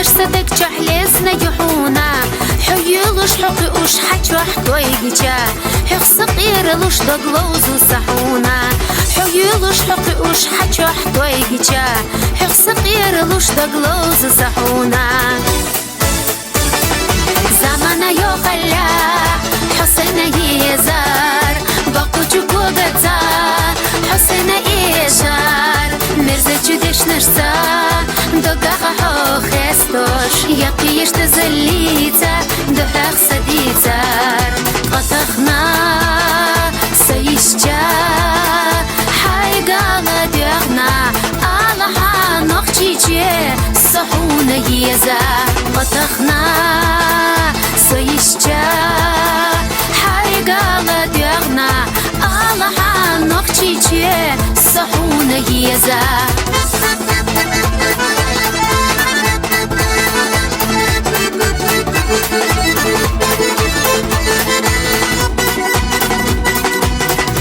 صدق جحلزنا يحونا حيلوش حقوش حجوح كويجا حق صغير لوش دغلوز وصحونا حيلوش حقوش حجوح كويجا حق صغير لوش دغلوز وصحونا زمانا يخلى حسنا يزار باقو جوجتا حسنا إيجار مرزا جدش نرسا دقاقا خستوش يقيش تزليتا دحق سديتار قطخنا سيشجا حيقا غديغنا آلها نقجيجي صحونا يزا قطخنا سيشجا حيقا غديغنا آلها نقجيجي صحونا يزا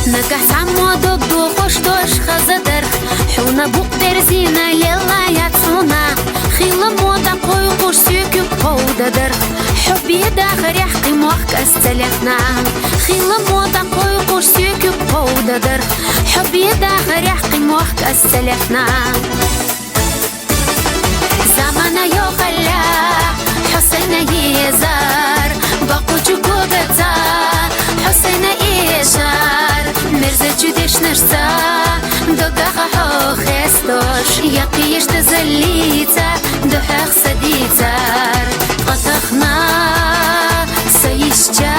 نكح سامو دو خوش دوش خزدر حونا بوق درزينا يلا ياتسونا خيلا مودا قوي قوش سيكو قوددر حبي داخر يحقي موحك استلفنا خيلا مودا قوي قوش سيكو قوددر حبي داخر يحقي موحك استلفنا زمانا يخلى حسنا يزار باقو جوجتا حسنا إيجار مرزا جدش نرسا دقاقا خستوش يقيش تزليتا دحق سديتار قطخنا سيشجا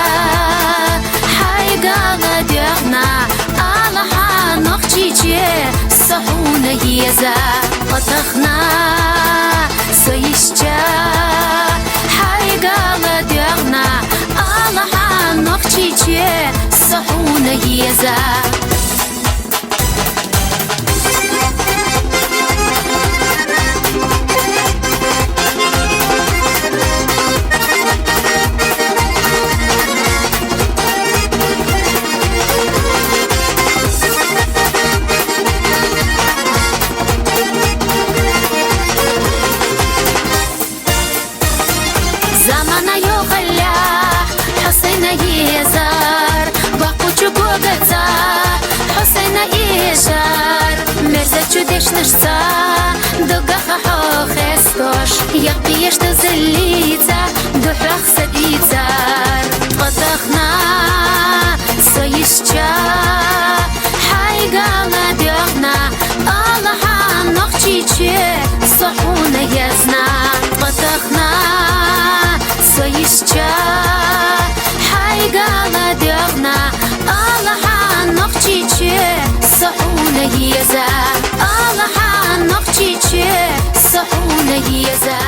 حيقا غديغنا آلها نقجيجي صحونا يزا قطخنا سيشجا حيقا غديغنا آلها نقجيجي صحونا يزا زمانا يخلى حسنا يزار باقو جوجتا حسنا إيجار مرزا جدش نرسا دقاقا خستوش يقيش تزليتا دحق سديتار قطخنا سيشجا حيقا غديغنا آلها نقجيجي صحونا يزنا قطخنا سيشجا حيقا غديغنا آلها نقجيجي صحونا يزا آلها نقجيجي صحونا يزا